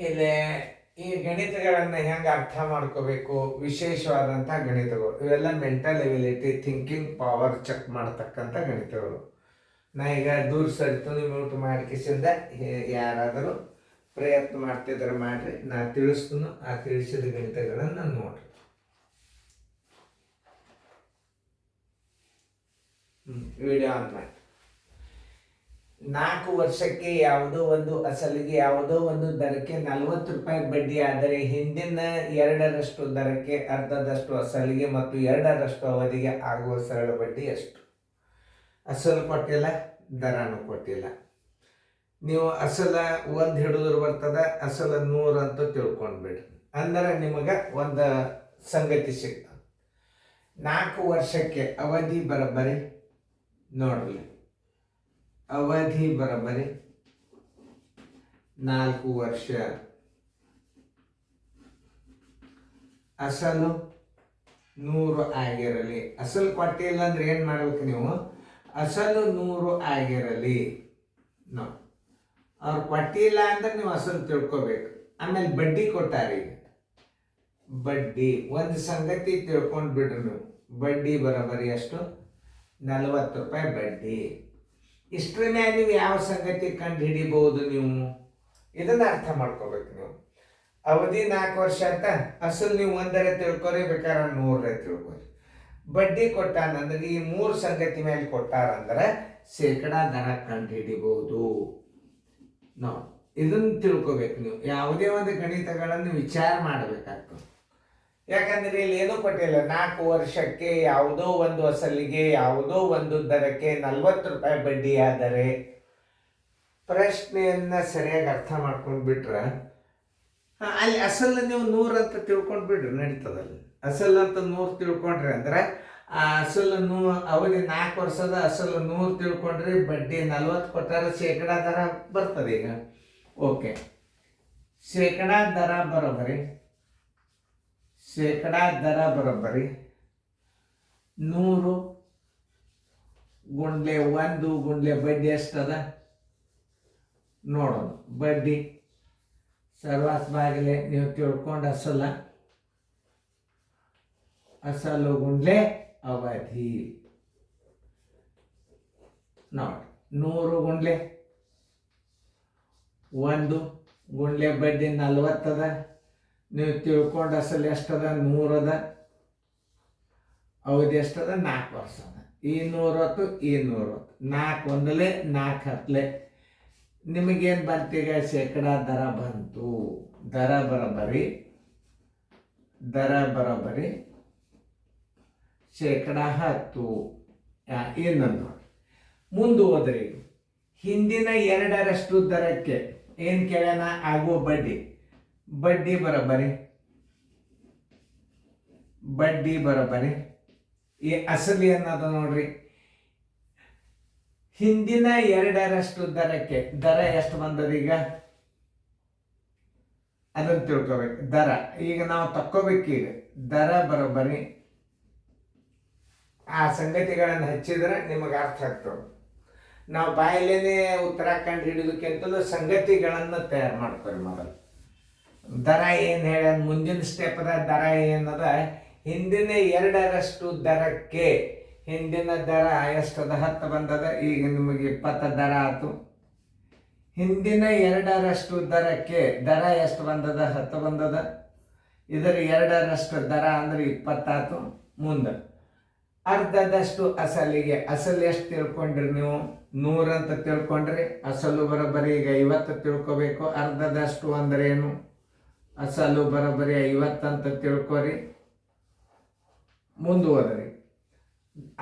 ಇಲ್ಲಿ ಈ ಗಣಿತಗಳನ್ನು ಹೆಂಗೆ ಅರ್ಥ ಮಾಡ್ಕೋಬೇಕು, ವಿಶೇಷವಾದಂಥ ಗಣಿತಗಳು ಇವೆಲ್ಲ mental ability, thinking power check ಮಾಡ್ತಕ್ಕಂಥ ಗಣಿತಗಳು. ನಾ ಈಗ ದೂರ ಸರಿತು ಮ್ಯೂಟ್ ಮಾಡಿಕಿಸಿಂದ ಯಾರಾದರೂ ಪ್ರಯತ್ನ ಮಾಡ್ತಿದ್ರೆ ಮಾಡ್ರಿ, ನಾ ತಿಳಿಸ್ತು ಆ ತಿಳಿಸಿದ ಗಣಿತಗಳನ್ನು ನೋಡ್ರಿ. ವಿಡಿಯೋ ಆನ್ ಮಾಡಿ. 4 ವರ್ಷಕ್ಕೆ ಯಾವುದೋ ಒಂದು ಅಸಲಿಗೆ ಯಾವುದೋ ಒಂದು ದರಕ್ಕೆ 40 ರೂಪಾಯಿ ಬಡ್ಡಿ ಆದರೆ ಹಿಂದಿನ 2ರಷ್ಟು ದರಕ್ಕೆ ಅರ್ಧದಷ್ಟು ಅಸಲಿಗೆ ಮತ್ತು 2ರಷ್ಟು ಅವಧಿಗೆ ಆಗುವ ಸರಳ ಬಡ್ಡಿ ಎಷ್ಟು? ಅಸಲು ಕೊಟ್ಟಿಲ್ಲ, ದರನೂ ಕೊಟ್ಟಿಲ್ಲ. ನೀವು ಅಸಲ 1 ಹಿಡಿದ್ರು ಬರ್ತದ, ಅಸಲ 100 ಅಂತ ತಿಳ್ಕೊಂಡ್ಬಿಡ್ರಿ. ಅಂದ್ರೆ ನಿಮಗೆ ಒಂದು ಸಂಗತಿ ಸಿಗ್ತದೆ. 4 ವರ್ಷಕ್ಕೆ ಅವಧಿ ಬರೋಬ್ಬರಿ ನೋಡ್ರಿ, ಅವಧಿ ಬರೋಬ್ಬರಿ 4 ವರ್ಷ. ಅಸಲು 100 ಆಗಿರಲಿ. ಅಸಲು ಕೊಟ್ಟಿಲ್ಲ ಅಂದ್ರೆ ಏನು ಮಾಡ್ಬೇಕು ನೀವು? ಅಸಲು 100 ಆಗಿರಲಿ. ನೋಡಿ, ಅವ್ರು ಕೊಟ್ಟಿಲ್ಲ ಅಂದ್ರೆ ನೀವು ಅಸಲು ತಿಳ್ಕೊಬೇಕು. ಆಮೇಲೆ ಬಡ್ಡಿ ಕೊಟ್ಟಾರೆ. ಈಗ ಬಡ್ಡಿ ಒಂದು ಸಂಗತಿ ತಿಳ್ಕೊಂಡು ಬಿಡ್ರಿ ನೀವು. ಬಡ್ಡಿ ಬರೋಬ್ಬರಿ ಎಷ್ಟು? 40 ರೂಪಾಯಿ ಬಡ್ಡಿ. ಇಷ್ಟರ ಮೇಲೆ ನೀವು ಯಾವ ಸಂಗತಿ ಕಂಡು ಹಿಡಿಬಹುದು? ನೀವು ಇದನ್ನ ಅರ್ಥ ಮಾಡ್ಕೋಬೇಕು. ನೀವು ಅವಧಿ 4 ವರ್ಷ ಅಂತ ಅಸಲು ನೀವು 1 ತಿಳ್ಕೊರಿ, ಬೇಕಾದ್ರೆ 100 ತಿಳ್ಕೊರಿ. ಬಡ್ಡಿ ಕೊಟ್ಟಾನಂದ್ರೆ ಈ 3 ಸಂಗತಿ ಮೇಲೆ ಕೊಟ್ಟಾರಂದ್ರೆ ಶೇಕಡಾ ದರ ಕಂಡು ಹಿಡಿಬಹುದು. ನಾವು ಇದನ್ನ ತಿಳ್ಕೊಬೇಕು. ನೀವು ಯಾವುದೇ ಒಂದು ಗಣಿತಗಳನ್ನು ವಿಚಾರ ಮಾಡಬೇಕಾಗ್ತದೆ. ಯಾಕಂದ್ರೆ ಇಲ್ಲಿ ಏನೂ ಕೊಟ್ಟಿಲ್ಲ. 4 ವರ್ಷಕ್ಕೆ ಯಾವುದೋ ಒಂದು ಅಸಲಿಗೆ ಯಾವುದೋ ಒಂದು ದರಕ್ಕೆ 40 ರೂಪಾಯಿ ಬಡ್ಡಿ ಆದರೆ, ಪ್ರಶ್ನೆಯನ್ನ ಸರಿಯಾಗಿ ಅರ್ಥ ಮಾಡ್ಕೊಂಡು ಬಿಟ್ರೆ ಅಲ್ಲಿ ಅಸಲು ನೀವು 100 ಅಂತ ತಿಳ್ಕೊಂಡು ಬಿಡ್ರಿ, ನಡೀತದಲ್ಲಿ. ಅಸಲು ಅಂತ 100 ತಿಳ್ಕೊಂಡ್ರಿ ಅಂದ್ರೆ ಆ ಅಸಲು ಅವಧಿ 4 ವರ್ಷದ ಅಸಲು 100 ತಿಳ್ಕೊಂಡ್ರಿ, ಬಡ್ಡಿ 40 ಕೊಟ್ಟಾರ, ಶೇಕಡಾ ದರ ಬರ್ತದೆ. ಈಗ ಓಕೆ, ಶೇಕಡಾ ದರ ಬರೋಬ್ಬರಿ, ಶೇಕಡಾ ದರ ಬರೋಬ್ಬರಿ 100 ಗುಂಡ್ಲೆ 1 ಗುಂಡ್ಲೆ ಬಡ್ಡಿ ಎಷ್ಟದ ನೋಡೋಣ. ಬಡ್ಡಿ ಸರ್ವಾಸ್ ಬಾಗಿಲೆ ನೀವು ತಿಳ್ಕೊಂಡು ಅಸಲು ಗುಂಡ್ಲೆ ಅವಧಿ ನೋಡಿ. 100 ಗುಂಡ್ಲೆ 1 ಗುಂಡ್ಲೆ ಬಡ್ಡಿ 40 ಅದ. ನೀವು ತಿಳ್ಕೊಂಡು ಅಸಲು ಎಷ್ಟದ? 100 ಅದ. ಅವಧಿ ಎಷ್ಟದ? 4 ವರ್ಷ ಅದ. ಈ 100 ಈ 100 4 ಒಂದಲೇ 4 ಹತ್ತಲೆ ನಿಮಗೇನು ಬಂತೀಗ? ಶೇಕಡಾ ದರ ಬಂತು. ದರ ಬರೋಬ್ಬರಿ ಶೇಕಡಾ 10. ಇನ್ನೊಂದು ಮುಂದೆ ಹೋದ್ರಿ, ಹಿಂದಿನ 2ರಷ್ಟು ದರಕ್ಕೆ ಏನು ಕೇಳೋಣ? ಆಗುವ ಬಡ್ಡಿ ಬರೋಬ್ಬರಿ ಈ ಅಸಲಿ ಅನ್ನೋದು ನೋಡ್ರಿ. ಹಿಂದಿನ 2ರಷ್ಟು ದರಕ್ಕೆ ದರ ಎಷ್ಟು ಬಂದದ? ಈಗ ಅದನ್ನು ತಿಳ್ಕೊಬೇಕು. ದರ ಈಗ ನಾವು ತಕ್ಕೋಬೇಕೀಗ. ದರ ಬರೋಬ್ಬರಿ ಆ ಸಂಗತಿಗಳನ್ನು ಹಚ್ಚಿದ್ರೆ ನಿಮಗೆ ಅರ್ಥ ಆಗ್ತದೆ. ನಾವು ಬಾಯಲ್ಲೇನೆ ಉತ್ತರ ಕಂಡು ಹಿಡಿದಕ್ಕಿಂತಲೂ ಸಂಗತಿಗಳನ್ನು ತಯಾರು ಮಾಡ್ಕೊರಿ ಮೊದಲು. ದರ ಏನು ಹೇಳ ಮುಂದಿನ ಸ್ಟೆಪ್ದ ದರ ಏನದ? ಹಿಂದಿನ 2ರಷ್ಟು ದರಕ್ಕೆ ಹಿಂದಿನ ದರ ಎಷ್ಟದ? 10 ಬಂದದ. ಈಗ ನಿಮಗೆ 20 ದರ ಆಯ್ತು. ಹಿಂದಿನ 2ರಷ್ಟು ದರಕ್ಕೆ ದರ ಎಷ್ಟು ಬಂದದ? 10 ಬಂದದ. ಇದರ 2ರಷ್ಟು ದರ ಅಂದ್ರೆ 20 ಆಯ್ತು. ಮುಂದೆ ಅರ್ಧದಷ್ಟು ಅಸಲಿಗೆ, ಅಸಲು ಎಷ್ಟು ತಿಳ್ಕೊಂಡ್ರಿ ನೀವು? 100 ಅಂತ ತಿಳ್ಕೊಂಡ್ರಿ. ಅಸಲು ಬರೋಬ್ಬರಿ ಈಗ 50 ತಿಳ್ಕೊಬೇಕು. ಅರ್ಧದಷ್ಟು ಅಂದ್ರೆ ಏನು? ಅಸಲು ಬರೋಬ್ಬರಿ 50 ಅಂತ ತಿಳ್ಕೊರಿ. ಮುಂದುವದ್ರಿ,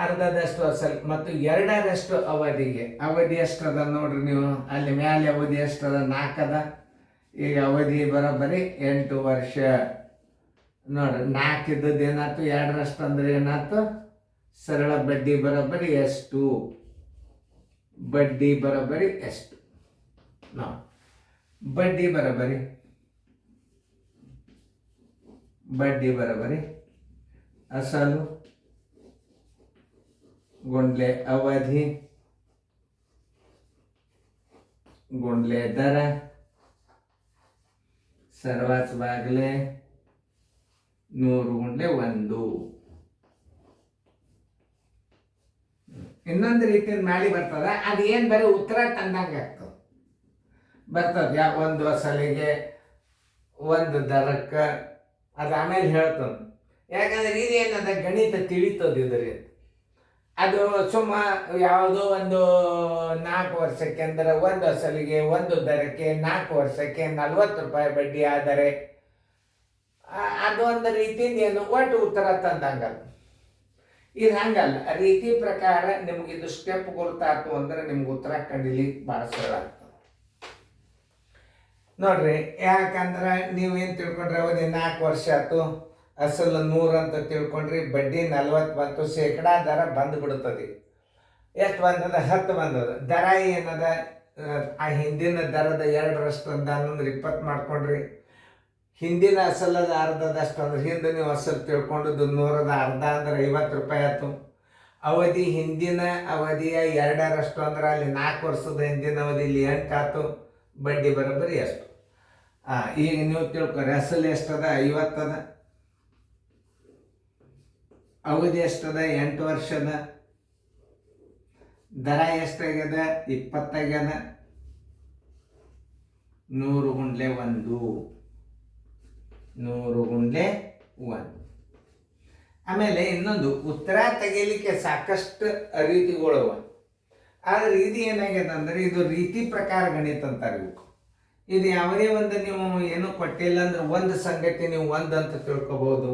ಅರ್ಧದಷ್ಟು ಅಸಲು ಮತ್ತು 2ರಷ್ಟು ಅವಧಿಗೆ. ಅವಧಿ ಎಷ್ಟದ ನೋಡ್ರಿ ನೀವು. ಅಲ್ಲಿ ಮ್ಯಾಲೆ ಅವಧಿ ಎಷ್ಟದ? 4 ಅದ. ಈಗ ಅವಧಿ ಬರೋಬ್ಬರಿ 8 ವರ್ಷ ನೋಡ್ರಿ. 4 ಇದ್ದದ್ದು ಏನಾಯ್ತು? 2ರಷ್ಟು ಅಂದ್ರೆ ಏನಾಯ್ತು? ಸರಳ ಬಡ್ಡಿ ಬರೋಬ್ಬರಿ ಎಷ್ಟು? ಬಡ್ಡಿ ಬರೋಬ್ಬರಿ ಎಷ್ಟು? ನೋಡಿ, ಬಡ್ಡಿ ಬರೋಬ್ಬರಿ ಅಸಲು ಗುಂಡ್ಲೆ ಅವಧಿ ಗುಂಡ್ಲೆ ದರ ಸರ್ವಾಸ್ ಬಾಗಿಲೆ 100 ಗುಂಡ್ಲೆ 1. ಇನ್ನೊಂದು ರೀತಿಯಿಂದ ಮಾಡಿ ಬರ್ತದ, ಅದು ಏನು ಬರೀ ಉತ್ತರ ತಂದಂಗೆ ಆಗ್ತದೆ. ಬರ್ತದೆ ಒಂದು ಅಸಲಿಗೆ ಒಂದು ದರಕ್ಕೆ, ಅದು ಆಮೇಲೆ ಹೇಳ್ತದೆ. ಯಾಕಂದ್ರೆ ಇದೇನದ ಗಣಿತ ತಿಳಿತದೆ ಇದ್ರಿ. ಅದು ಸುಮ್ಮ ಯಾವುದೋ ಒಂದು 4 ವರ್ಷಕ್ಕೆ ಅಂದ್ರೆ ಒಂದು ಅಸಲಿಗೆ ಒಂದು ದರಕ್ಕೆ 4 ವರ್ಷಕ್ಕೆ 40 ರೂಪಾಯಿ ಬಡ್ಡಿ ಆದರೆ ಅದೊಂದು ರೀತಿಯಿಂದ ಏನು ಒಟ್ಟು ಉತ್ತರ ತಂದಂಗಲ್ಲ. ಇದು ಹಂಗಲ್ಲ, ರೀತಿ ಪ್ರಕಾರ ನಿಮ್ಗೆ ಇದು ಸ್ಟೆಪ್ ಗೊತ್ತಾಯ್ತು ಅಂದ್ರೆ ನಿಮ್ಗೆ ಉತ್ತರ ಕಂಡಿಲಿಕ್ಕೆ ಭಾಳ ಸರಳ ಆಗ್ತದೆ ನೋಡ್ರಿ. ಯಾಕಂದ್ರೆ ನೀವೇನು ತಿಳ್ಕೊಂಡ್ರೆ ಅವಧಿ 4 ವರ್ಷ ಆಯ್ತು, ಅಸಲು 100 ಅಂತ ತಿಳ್ಕೊಂಡ್ರಿ, ಬಡ್ಡಿ 40 ಬಂತು, ಶೇಕಡಾ ದರ ಬಂದು ಬಿಡ್ತದೆ. ಎಷ್ಟು ಬಂದದ? 10 ಬಂದದ. ದರ ಏನದ? ಆ ಹಿಂದಿನ ದರದ 2ರಷ್ಟು ಅಂತ 20 ಮಾಡ್ಕೊಂಡ್ರಿ. ಹಿಂದಿನ ಅಸಲದ ಅರ್ಧದಷ್ಟು ಅಂದ್ರೆ ಹಿಂದೆ ನೀವು ಅಸಲು ತಿಳ್ಕೊಂಡದ್ದು 100ದ ಅರ್ಧ ಅಂದ್ರೆ 50 ರೂಪಾಯಿ ಆಯ್ತು. ಅವಧಿ ಹಿಂದಿನ ಅವಧಿಯ 2ರಷ್ಟು ಅಂದ್ರೆ ಅಲ್ಲಿ 4 ವರ್ಷದ ಹಿಂದಿನ ಅವಧಿಯಲ್ಲಿ 8 ಆಯ್ತು. ಬಡ್ಡಿ ಬರೋಬ್ಬರಿ ಎಷ್ಟು? ಈಗ ನೀವು ತಿಳ್ಕೊರಿ, ಅಸಲು ಎಷ್ಟದ? 50 ಅದ. ಅವಧಿ ಎಷ್ಟದ? 8 ವರ್ಷದ. ದರ ಎಷ್ಟಾಗ್ಯದ? 20 ಆಗ್ಯದ. 100 ಗುಂಡ್ಲೆ 1. 100 ಗುಂಡ್ಲೆ 1. ಆಮೇಲೆ ಇನ್ನೊಂದು ಉತ್ತರ ತೆಗಿಲಿಕ್ಕೆ ಸಾಕಷ್ಟು ರೀತಿಗಳು. ಆದ್ರೆ ಇದು ಏನಾಗ್ಯದ ಅಂದ್ರೆ ಇದು ರೀತಿ ಪ್ರಕಾರ ಗಣಿತ ಅಂತಾರೆ. ಇದು ಯಾವುದೇ ಒಂದು ನೀವು ಏನು ಕೊಟ್ಟಿಲ್ಲ ಅಂದ್ರೆ ಒಂದು ಸಂಗತಿ ನೀವು ಒಂದು ಅಂತ ತಿಳ್ಕೊಬಹುದು.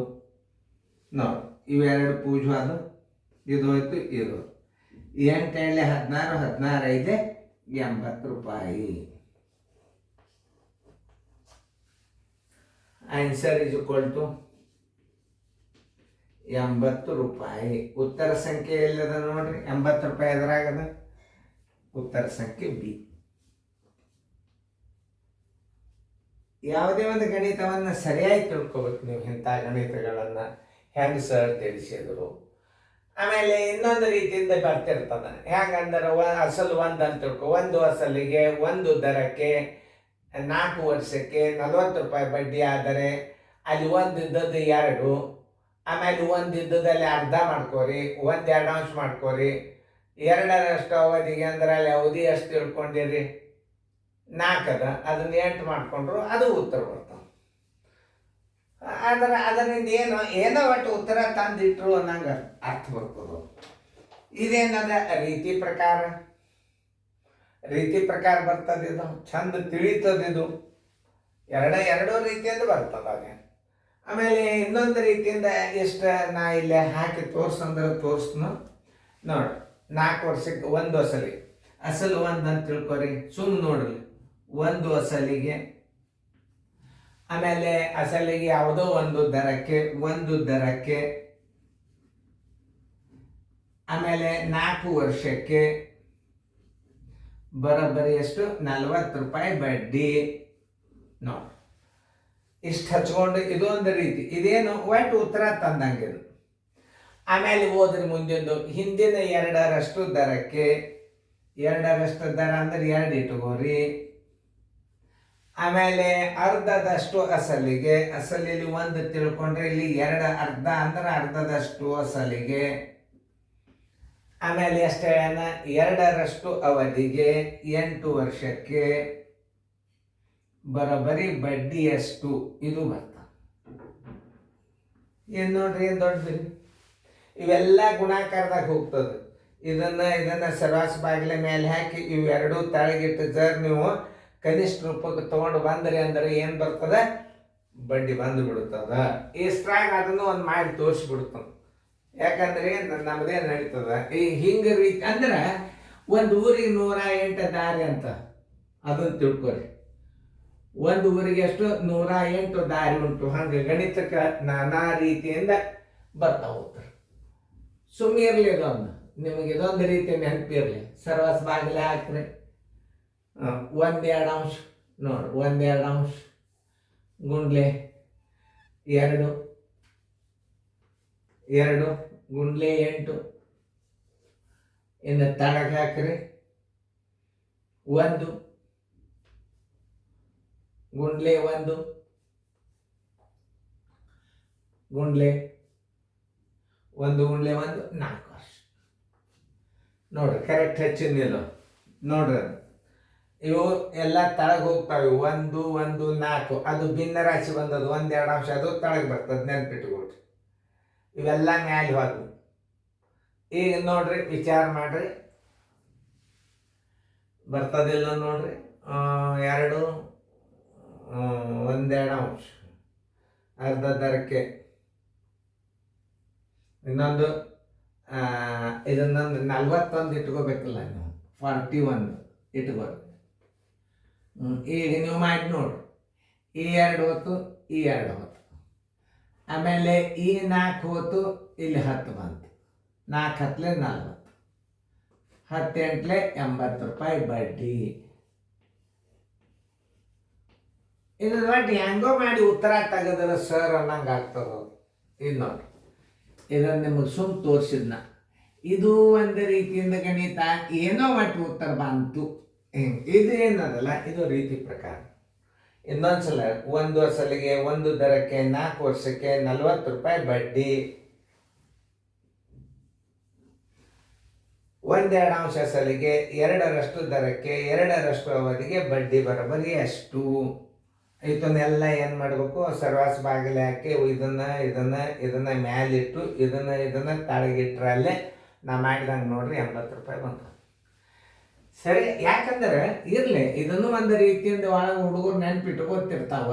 ನೋಡಿ, ಇವೆರಡು ಪೂಜೆ ಅದು, ಇದು ಹೋಯ್ತು, ಇದು 8 ಎಳ್ಳೆ 16, 16 ಐದೆ 80 ರೂಪಾಯಿ. ಆನ್ಸರ್ ಇಸ್ ಈಕ್ವಲ್ ಟು 80 ರೂಪಾಯಿ. ಉತ್ತರ ಸಂಖ್ಯೆ ಎಲ್ಲದ ನೋಡ್ರಿ, 80 ರೂಪಾಯಿ ಎದುರಾಗದ. ಉತ್ತರ ಸಂಖ್ಯೆ ಬಿ. ಯಾವುದೇ ಒಂದು ಗಣಿತವನ್ನು ಸರಿಯಾಗಿ ತಿಳ್ಕೊಬೇಕು ನೀವು. ಇಂಥ ಗಣಿತಗಳನ್ನು ಹೆಂಗೆ ಸರ್ ತಿಳಿಸಿದ್ರು. ಆಮೇಲೆ ಇನ್ನೊಂದು ರೀತಿಯಿಂದ ಬರ್ತಿರ್ತದ. ಹೆಂಗಂದ್ರೆ ಅಸಲು 1 ಅಂತ ತಿಳ್ಕೊ. ಒಂದು ಅಸಲಿಗೆ ಒಂದು ದರಕ್ಕೆ 4 ವರ್ಷಕ್ಕೆ 40 ರೂಪಾಯಿ ಬಡ್ಡಿ ಆದರೆ ಅಲ್ಲಿ ಒಂದಿದ್ದದ್ದು 2, ಆಮೇಲೆ ಒಂದಿದ್ದದಲ್ಲಿ ಅರ್ಧ ಮಾಡ್ಕೋರಿ, 1/2 ಅಂಶ ಮಾಡ್ಕೋರಿ. 2ರಷ್ಟು ಅವಧಿಗೆ ಅಂದ್ರೆ ಅಲ್ಲಿ ಅವಧಿ ಎಷ್ಟು ತಿಳ್ಕೊಂಡಿರಿ? 4 ಅದ. ಅದನ್ನ 8 ಮಾಡ್ಕೊಂಡ್ರು ಅದು ಉತ್ತರ ಬರ್ತಾವ. ಆದ್ರೆ ಅದರಿಂದ ಏನೋ ಒಟ್ಟು ಉತ್ತರ ತಂದಿಟ್ರು ಅನ್ನಂಗೆ ಅರ್ಥ ಬರ್ತದ. ಇದೇನದ? ರೀತಿ ಪ್ರಕಾರ. ರೀತಿ ಪ್ರಕಾರ ಬರ್ತದೆ. ಇದು ಚಂದ ತಿಳಿತದಿದು. ಎರಡೂ ರೀತಿಯಿಂದ ಬರ್ತದ ಅದೇ. ಆಮೇಲೆ ಇನ್ನೊಂದು ರೀತಿಯಿಂದ ಎಷ್ಟು ನಾ ಇಲ್ಲಿ ಹಾಕಿ ತೋರ್ಸಂದ್ರೆ ತೋರಿಸ್ನು ನೋಡಿ. 4 ವರ್ಷಕ್ಕೆ ಒಂದು ಅಸಲಿಗೆ, ಅಸಲು 1 ಅಂತ ತಿಳ್ಕೊರಿ. ಸುಮ್ಮನೆ ನೋಡ್ರಿ, ಒಂದು ಅಸಲಿಗೆ, ಆಮೇಲೆ ಅಸಲಿಗೆ ಯಾವುದೋ ಒಂದು ದರಕ್ಕೆ, ಆಮೇಲೆ 4 ವರ್ಷಕ್ಕೆ ಬರೋಬ್ಬರಿ ಎಷ್ಟು? 40 ರೂಪಾಯಿ ಬಡ್ಡಿ. ನೋಡಿ, ಇಷ್ಟು ಹಚ್ಕೊಂಡು ಇದೊಂದು ರೀತಿ. ಇದೇನು ಒಟ್ಟು ಉತ್ತರ ತಂದಂಗಿದು. ಆಮೇಲೆ ಹೋದ್ರಿ ಮುಂದೊಂದು ಹಿಂದಿನ 2ರಷ್ಟು ದರಕ್ಕೆ, 2ರಷ್ಟು ದರ ಅಂದ್ರೆ 2 ಇಟ್ಕೋರಿ. ಆಮೇಲೆ ಅರ್ಧದಷ್ಟು ಅಸಲಿಗೆ, ಅಸಲಿಲಿ 1 ತಿಳ್ಕೊಂಡ್ರೆ ಇಲ್ಲಿ 2 ಅರ್ಧ ಅಂದ್ರೆ ಅರ್ಧದಷ್ಟು ಅಸಲಿಗೆ. ಆಮೇಲೆ ಎಷ್ಟು 2ರಷ್ಟು ಅವಧಿಗೆ 8 ವರ್ಷಕ್ಕೆ ಬರೋಬ್ಬರಿ ಬಡ್ಡಿ ಎಷ್ಟು? ಇದು ಬರ್ತ. ಏನು ನೋಡ್ರಿ, ಏನು ದೊಡ್ಡದು. ಇವೆಲ್ಲ ಗುಣಾಕಾರದಾಗ ಹೋಗ್ತದೆ. ಇದನ್ನ ಸರ್ವಾಸ್ ಬಾಗಿಲೆ ಮೇಲೆ ಹಾಕಿ ಇವೆರಡೂ ತಳಗಿಟ್ಟು ಜರ್ ನೀವು ಕನಿಷ್ಠ ರೂಪಕ್ಕೆ ತಗೊಂಡು ಬಂದ್ರಿ ಅಂದ್ರೆ ಏನು ಬರ್ತದೆ? ಬಡ್ಡಿ ಬಂದು ಬಿಡುತ್ತದ. ಇಷ್ಟ್ರಾಗ ಅದನ್ನು ಒಂದು ಮಾಡಿ ತೋರಿಸ್ಬಿಡ್ತಾನೆ. ಯಾಕಂದ್ರೆ ನಮ್ಮದೇ ನಡೀತದ ಈ ಹಿಂಗೆ ರೀತಿ. ಅಂದ್ರೆ ಒಂದು ಊರಿಗೆ 108 ದಾರಿ ಅಂತ ಅದನ್ನು ತಿಳ್ಕೊರಿ. ಒಂದು ಊರಿಗೆ ಎಷ್ಟು? 108 ದಾರಿ ಉಂಟು. ಹಂಗೆ ಗಣಿತಕ್ಕೆ ನಾನಾ ರೀತಿಯಿಂದ ಬರ್ತಾ ಹೋಗ್ತಾರೆ. ಸುಮ್ಮನೆ ಇರಲಿ, ಇದೊಂದು ನಿಮಗೆ ಇದೊಂದು ರೀತಿ ನೆನಪಿರಲಿ. ಸರ್ವಾಸ್ ಬಾಗಿಲೆ ಹಾಕ್ರಿ, 1/2 ಅಂಶ ನೋಡಿ, 1/2 ಅಂಶ ಗುಂಡ್ಲೆ 2 ಗುಂಡ್ಲೆ 8. ಇನ್ನು ತಳಗೆ ಹಾಕ್ರಿ 1 ಗುಂಡ್ಲೆ 1 ಗುಂಡ್ಲೆ 1 ಗುಂಡ್ಲೆ 1 4 ವರ್ಷ. ನೋಡ್ರಿ ಕರೆಕ್ಟ್ ಹೆಚ್ಚಿನಿಲ್ಲ ನೋಡ್ರಿ. ಇವು ಎಲ್ಲ ತಳಗೆ ಹೋಗ್ತಾವೆ. 1 1 4 ಅದು ಭಿನ್ನ ರಾಶಿ ಬಂದದ್ದು 1 2 ಅಂಶ ಅದು ತಳಗೆ ಬರ್ತದೆ, ನೆನ್ಪಿಟ್ಕೊಳ್ರಿ. ಇವೆಲ್ಲ ಮ್ಯಾಲೆ ಹೋದ್ವು. ಈಗ ನೋಡ್ರಿ ವಿಚಾರ ಮಾಡ್ರಿ, ಬರ್ತದಿಲ್ಲ ನೋಡ್ರಿ. 2 1 2 ಅಂಶ ಅರ್ಧ ದರಕ್ಕೆ ಇನ್ನೊಂದು ಇದನ್ನೊಂದು 41 ಇಟ್ಕೋಬೇಕಲ್ಲ ನೀವು, 41 ಇಟ್ಕೋರಿ. ಈಗ ನೀವು ಮಾಡಿ ನೋಡ್ರಿ. ಈ 2 ಹೊತ್ತು, ಈ 2 ಹೊತ್ತು, ಆಮೇಲೆ ಈ 4 ಹೊತ್ತು, ಇಲ್ಲಿ 10 ಬಂತು. 4 ಹತ್ತಲೆ 40, 10 ಎಂಟ್ಲೆ 80 ರೂಪಾಯಿ ಬಡ್ಡಿ. ಇದು ಬಡ್ಡಿ ಹೆಂಗೋ ಮಾಡಿ ಉತ್ತರ ತೆಗೆದ್ರೆ ಸರ್ ಅನ್ನಂಗೆ ಆಗ್ತದ. ಇದು ನೋಡ್ರಿ, ಇದನ್ನು ನಿಮಗೆ ಸುಮ್ ತೋರಿಸಿದ್ನ. ಇದು ಒಂದು ರೀತಿಯಿಂದ ಗಣಿತ, ಏನೋ ಒಟ್ಟು ಉತ್ತರ ಬಂತು. ಇದು ಏನದಲ್ಲ, ಇದು ರೀತಿ ಪ್ರಕಾರ. ಇನ್ನೊಂದ್ಸಲ 1 ಅಸಲಿಗೆ 1 ದರಕ್ಕೆ 4 ವರ್ಷಕ್ಕೆ 40 ರೂಪಾಯಿ ಬಡ್ಡಿ. 1 2 ಅಂಶ ಅಸಲಿಗೆ 2ರಷ್ಟು ದರಕ್ಕೆ 2ರಷ್ಟು ಅವಧಿಗೆ ಬಡ್ಡಿ ಬರೋಬ್ಬರಿ ಎಷ್ಟು. ಇದನ್ನೆಲ್ಲ ಏನು ಮಾಡಬೇಕು, ಸರ್ವಾಸ ಬಾಗಿಲು ಹಾಕಿ ಇದನ್ನ ಮ್ಯಾಲಿಟ್ಟು ಇದನ್ನ ತಳಗಿಟ್ರೆ ಅಲ್ಲೇ ನಾ ಮಾಡಿದಂಗೆ ನೋಡ್ರಿ 80 ರೂಪಾಯಿ ಬಂತು. ಸರಿ, ಯಾಕಂದ್ರೆ ಇರಲಿ, ಇದನ್ನು ಒಂದು ರೀತಿಯಿಂದ ಒಳಗೆ ಹುಡುಗರು ನೆನ್ಪಿಟ್ಕೊತಿರ್ತಾವ.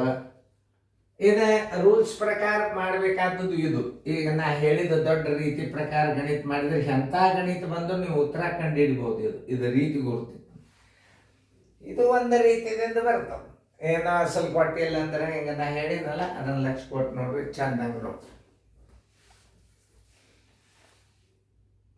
ಇದು ರೂಲ್ಸ್ ಪ್ರಕಾರ ಮಾಡಬೇಕಾದದ್ದು ಇದು. ಈಗ ನಾ ಹೇಳಿದ ದೊಡ್ಡ ರೀತಿ ಪ್ರಕಾರ ಗಣಿತ ಮಾಡಿದ್ರೆ ಎಂಥ ಗಣಿತ ಬಂದು ನೀವು ಉತ್ತರ ಕಂಡು ಹಿಡ್ಬೋದು. ಇದು ರೀತಿ ಗುರುತಿತ್ತು. ಇದು ಒಂದು ರೀತಿಯಿಂದ ಬರ್ತವೆ. ಏನೋ ಸ್ವಲ್ಪ ಕೊಟ್ಟಿಲ್ಲ ಅಂದ್ರೆ ಹಿಂಗೆ ನಾ ಹೇಳಿದ್ನಲ್ಲ, ಅದನ್ನು ಲಕ್ಷ ಕೊಟ್ಟು ನೋಡ್ರಿ, ಚಂದಂಗೆ ನೋಡಿ.